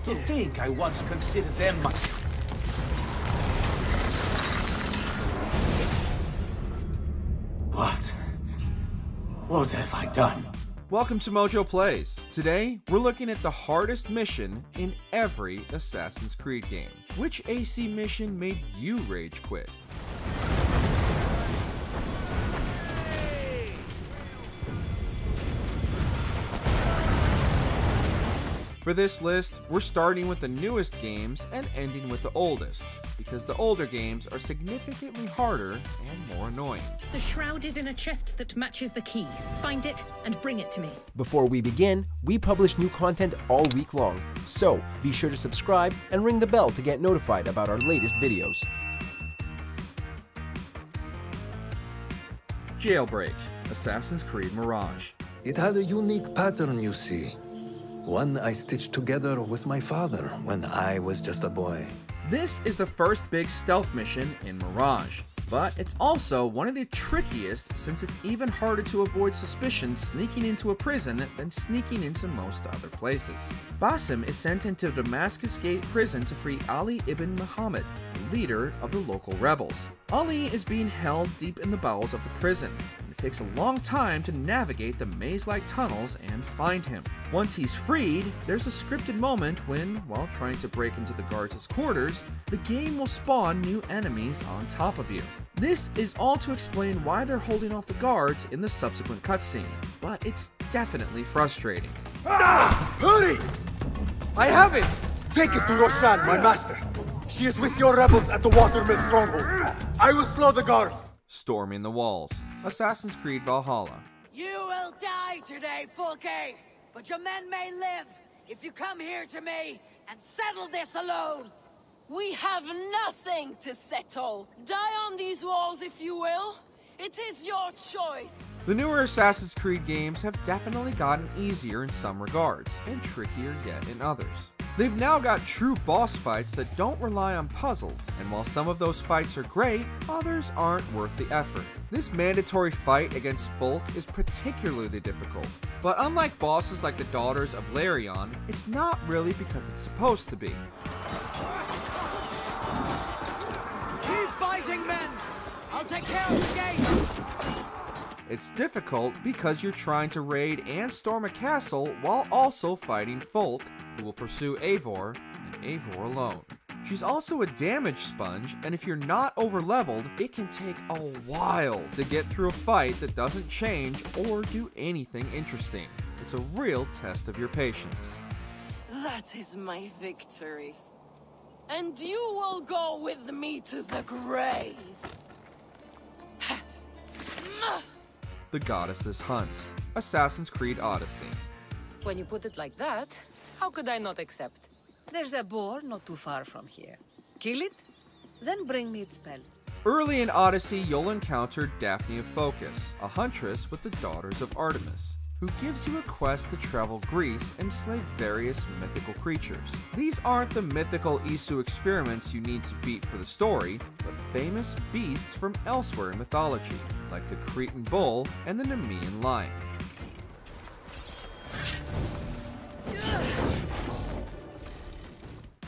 To think I once considered them my... What have I done? Welcome to MojoPlays. Today, we're looking at the hardest mission in every Assassin's Creed game. Which AC mission made you rage quit? For this list, we're starting with the newest games and ending with the oldest, because the older games are significantly harder and more annoying. The shroud is in a chest that matches the key. Find it and bring it to me. Before we begin, we publish new content all week long, so be sure to subscribe and ring the bell to get notified about our latest videos. Jailbreak, Assassin's Creed Mirage. It had a unique pattern, you see. One I stitched together with my father when I was just a boy. This is the first big stealth mission in Mirage, but it's also one of the trickiest since it's even harder to avoid suspicion sneaking into a prison than sneaking into most other places. Basim is sent into Damascus Gate prison to free Ali ibn Muhammad, the leader of the local rebels. Ali is being held deep in the bowels of the prison. It takes a long time to navigate the maze-like tunnels and find him. Once he's freed, there's a scripted moment when, while trying to break into the guards' quarters, the game will spawn new enemies on top of you. This is all to explain why they're holding off the guards in the subsequent cutscene, but it's definitely frustrating. Hurry! I have it! Take it to Roshan, my master. She is with your rebels at the Watermill stronghold. I will slow the guards. Storming the walls. Assassin's Creed Valhalla. You will die today, Fulke, but your men may live if you come here to me and settle this alone. We have nothing to settle. Die on these walls if you will. It is your choice. The newer Assassin's Creed games have definitely gotten easier in some regards, and trickier yet in others. They've now got true boss fights that don't rely on puzzles, and while some of those fights are great, others aren't worth the effort. This mandatory fight against Folk is particularly difficult, but unlike bosses like the Daughters of Larion, it's not really because it's supposed to be. Keep fighting, men! I'll take care of the gate! It's difficult because you're trying to raid and storm a castle while also fighting Folk, who will pursue Eivor, and Eivor alone. She's also a damage sponge, and if you're not over-leveled, it can take a while to get through a fight that doesn't change or do anything interesting. It's a real test of your patience. That is my victory. And you will go with me to the grave. The Goddess's Hunt. Assassin's Creed Odyssey. When you put it like that, how could I not accept? There's a boar not too far from here. Kill it, then bring me its pelt. Early in Odyssey, you'll encounter Daphne of Phocis, a huntress with the Daughters of Artemis, who gives you a quest to travel Greece and slay various mythical creatures. These aren't the mythical Isu experiments you need to beat for the story, but famous beasts from elsewhere in mythology, like the Cretan bull and the Nemean lion.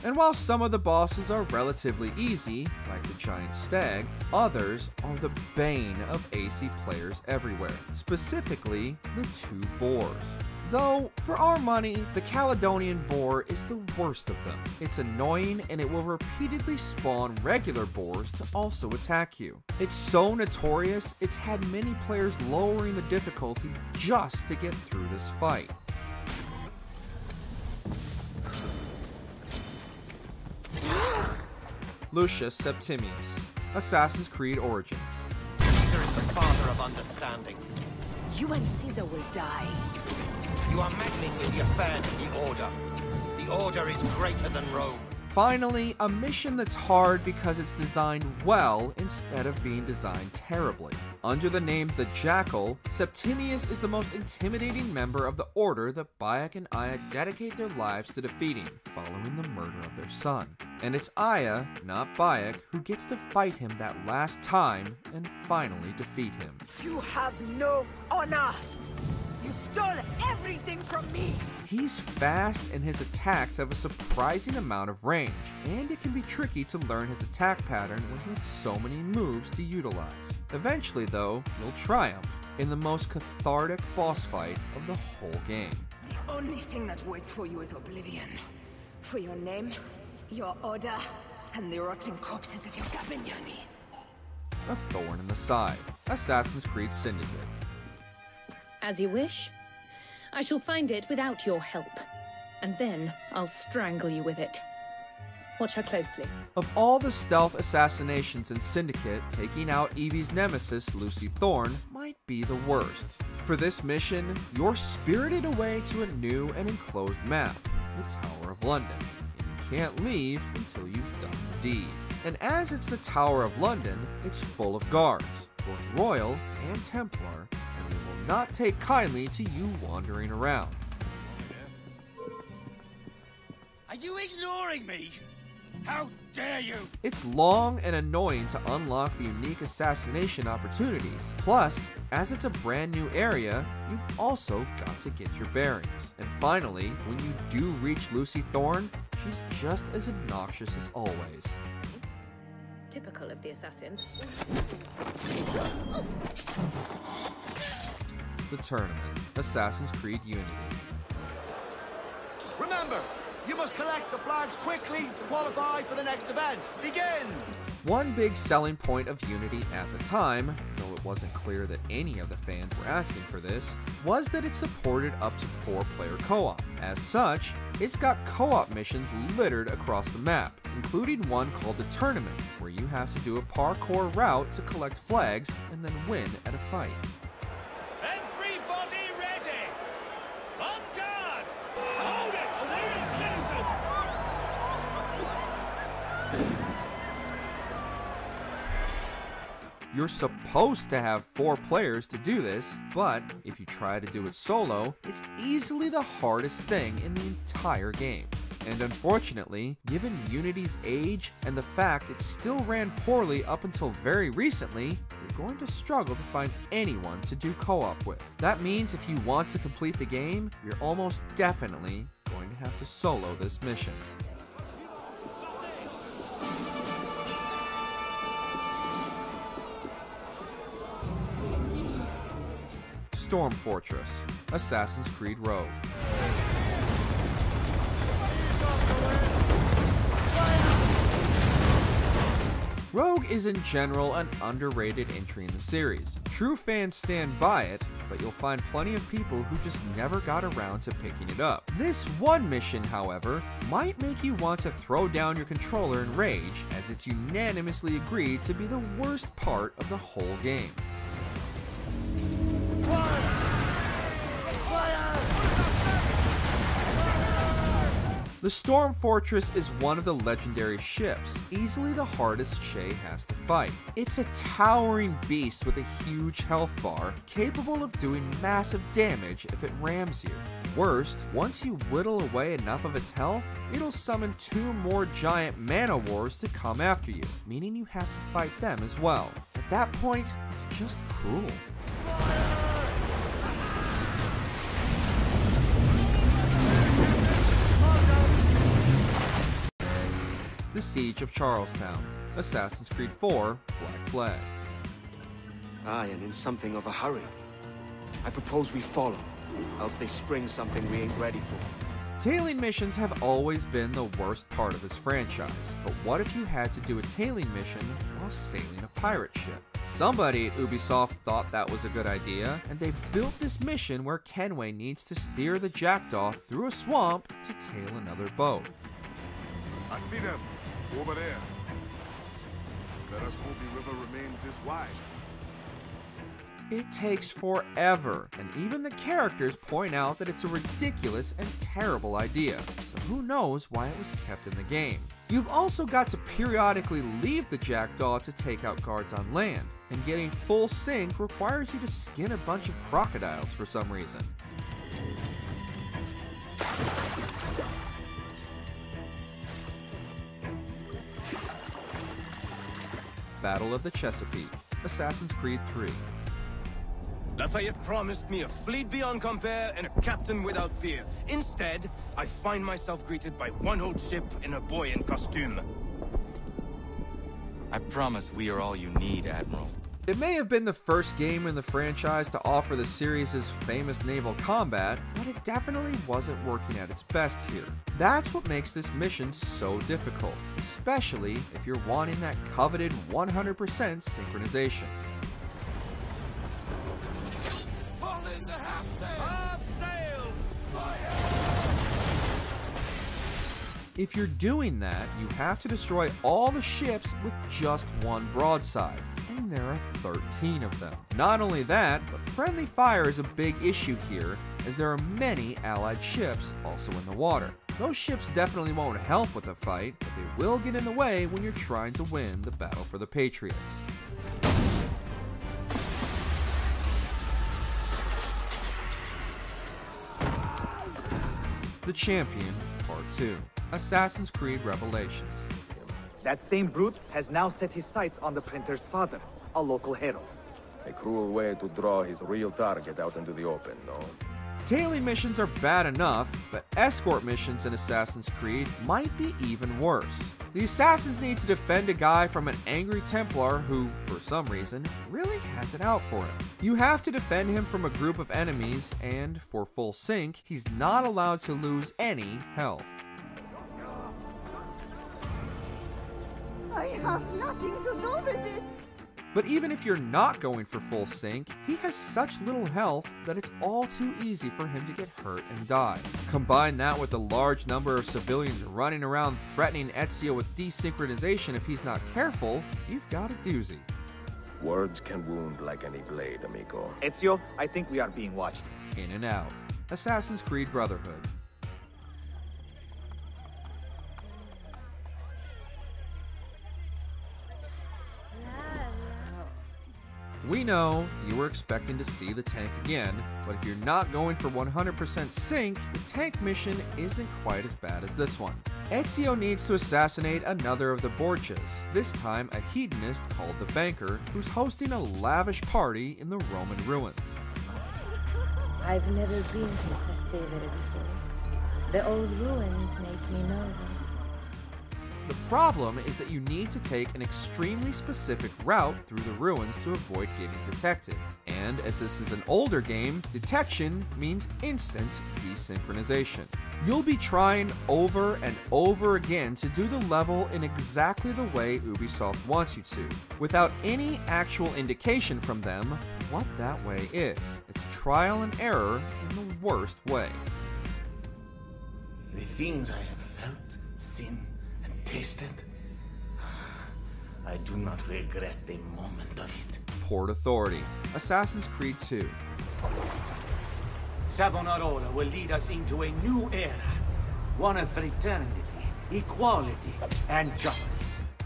And while some of the bosses are relatively easy, like the giant stag, others are the bane of AC players everywhere, specifically the two boars. Though, for our money, the Caledonian boar is the worst of them. It's annoying and it will repeatedly spawn regular boars to also attack you. It's so notorious, it's had many players lowering the difficulty just to get through this fight. Lucius Septimius, Assassin's Creed Origins. Caesar is the father of understanding. You and Caesar will die. You are meddling with the affairs of the Order. The Order is greater than Rome. Finally, a mission that's hard because it's designed well instead of being designed terribly. Under the name The Jackal, Septimius is the most intimidating member of the Order that Bayek and Aya dedicate their lives to defeating, following the murder of their son. And it's Aya, not Bayek, who gets to fight him that last time and finally defeat him. You have no honor! You stole everything from me! He's fast and his attacks have a surprising amount of range, and it can be tricky to learn his attack pattern when he has so many moves to utilize. Eventually though, you'll triumph in the most cathartic boss fight of the whole game. The only thing that waits for you is oblivion. For your name, your order, and the rotting corpses of your Gabignani. A thorn in the side. Assassin's Creed Syndicate. As you wish. I shall find it without your help, and then I'll strangle you with it. Watch her closely. Of all the stealth assassinations in Syndicate, taking out Evie's nemesis, Lucy Thorne, might be the worst. For this mission, you're spirited away to a new and enclosed map, the Tower of London, and you can't leave until you've done the deed. And as it's the Tower of London, it's full of guards, both Royal and Templar, and they will not take kindly to you wandering around. Are you ignoring me? How dare you! It's long and annoying to unlock the unique assassination opportunities. Plus, as it's a brand new area, you've also got to get your bearings. And finally, when you do reach Lucy Thorne, she's just as obnoxious as always. Typical of the assassins. The Tournament, Assassin's Creed Unity. Remember, you must collect the flags quickly to qualify for the next event. Begin! One big selling point of Unity at the time, though it wasn't clear that any of the fans were asking for this, was that it supported up to 4-player co-op. As such, it's got co-op missions littered across the map, including one called the Tournament, where you have to do a parkour route to collect flags and then win at a fight. Everybody ready! On guard! Hold it! You're supposed to have 4 players to do this, but if you try to do it solo, it's easily the hardest thing in the entire game. And unfortunately, given Unity's age and the fact it still ran poorly up until very recently, you're going to struggle to find anyone to do co-op with. That means if you want to complete the game, you're almost definitely going to have to solo this mission. Storm Fortress, Assassin's Creed Rogue. Rogue is in general an underrated entry in the series. True fans stand by it, but you'll find plenty of people who just never got around to picking it up. This one mission, however, might make you want to throw down your controller in rage, as it's unanimously agreed to be the worst part of the whole game. The Storm Fortress is one of the legendary ships, easily the hardest Shay has to fight. It's a towering beast with a huge health bar, capable of doing massive damage if it rams you. Worst, once you whittle away enough of its health, it'll summon 2 more giant man-o'-wars to come after you, meaning you have to fight them as well. At that point, it's just cruel. The Siege of Charlestown, Assassin's Creed 4, Black Flag. I am in something of a hurry. I propose we follow, else they spring something we ain't ready for. Tailing missions have always been the worst part of this franchise, but what if you had to do a tailing mission while sailing a pirate ship? Somebody at Ubisoft thought that was a good idea, and they built this mission where Kenway needs to steer the Jackdaw through a swamp to tail another boat. I see them. Over there. Let us hope the river remains this wide. It takes forever, and even the characters point out that it's a ridiculous and terrible idea, so who knows why it was kept in the game. You've also got to periodically leave the Jackdaw to take out guards on land, and getting full sync requires you to skin a bunch of crocodiles for some reason. Battle of the Chesapeake, Assassin's Creed 3. Lafayette promised me a fleet beyond compare and a captain without fear. Instead, I find myself greeted by one old ship and a boy in costume. I promise we are all you need, Admiral. It may have been the first game in the franchise to offer the series' famous naval combat, but it definitely wasn't working at its best here. That's what makes this mission so difficult, especially if you're wanting that coveted 100% synchronization. If you're doing that, you have to destroy all the ships with just one broadside, and there are 13 of them. Not only that, but friendly fire is a big issue here, as there are many allied ships also in the water. Those ships definitely won't help with the fight, but they will get in the way when you're trying to win the battle for the Patriots. The Champion, Part 2. Assassin's Creed Revelations. That same brute has now set his sights on the printer's father, a local herald. A cruel way to draw his real target out into the open, no? Daily missions are bad enough, but escort missions in Assassin's Creed might be even worse. The assassins need to defend a guy from an angry Templar who, for some reason, really has it out for him. You have to defend him from a group of enemies, and for full sync, he's not allowed to lose any health. I have nothing to do with it. But even if you're not going for full sync, he has such little health that it's all too easy for him to get hurt and die. Combine that with the large number of civilians running around threatening Ezio with desynchronization if he's not careful, you've got a doozy. Words can wound like any blade, amigo. Ezio, I think we are being watched. In and out. Assassin's Creed Brotherhood. We know you were expecting to see the tank again, but if you're not going for 100% sync, the tank mission isn't quite as bad as this one. Ezio needs to assassinate another of the Borgias, this time a hedonist called the Banker, who's hosting a lavish party in the Roman ruins. I've never been to Trastevere before. The old ruins make me nervous. The problem is that you need to take an extremely specific route through the ruins to avoid getting detected. And as this is an older game, detection means instant desynchronization. You'll be trying over and over again to do the level in exactly the way Ubisoft wants you to, without any actual indication from them what that way is. It's trial and error in the worst way. The things I have felt, seen, tasted, I do not regret a moment of it. Port Authority, Assassin's Creed 2. Savonarola will lead us into a new era, one of fraternity, equality, and justice.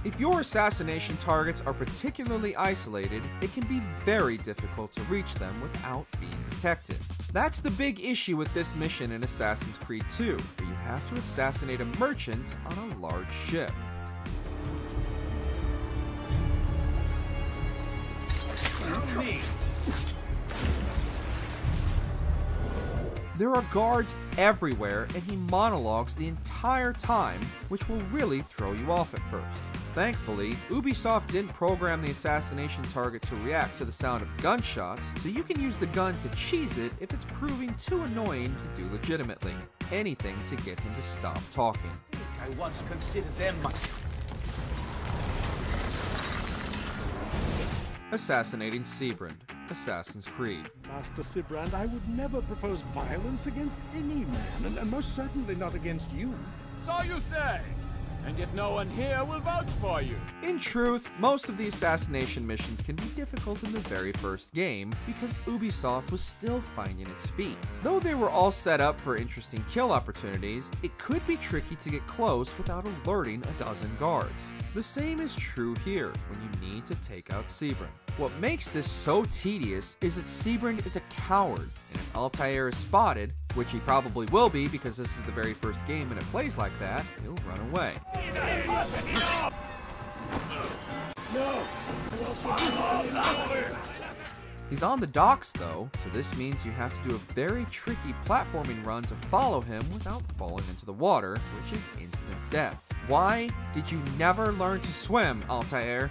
If your assassination targets are particularly isolated, it can be very difficult to reach them without being detected. That's the big issue with this mission in Assassin's Creed 2, where you have to assassinate a merchant on a large ship. Me. There are guards everywhere, and he monologues the entire time, which will really throw you off at first. Thankfully, Ubisoft didn't program the assassination target to react to the sound of gunshots, so you can use the gun to cheese it if it's proving too annoying to do legitimately. Anything to get him to stop talking. I once considered them my... Assassinating Seabrand, Assassin's Creed. Master Sibrand, I would never propose violence against any man, and most certainly not against you. So you say? And yet no one here will vouch for you. In truth, most of the assassination missions can be difficult in the very first game because Ubisoft was still finding its feet. Though they were all set up for interesting kill opportunities, it could be tricky to get close without alerting a dozen guards. The same is true here when you need to take out Seabrand. What makes this so tedious is that Seabrand is a coward, and if Altair is spotted, which he probably will be because this is the very first game and it plays like that, he'll run away. He's on the docks though, so this means you have to do a very tricky platforming run to follow him without falling into the water, which is instant death. Why did you never learn to swim, Altair?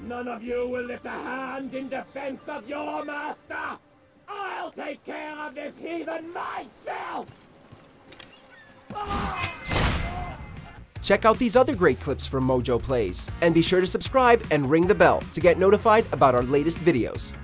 None of you will lift a hand in defense of your master! I'll take care of this heathen myself! Check out these other great clips from MojoPlays, and be sure to subscribe and ring the bell to get notified about our latest videos.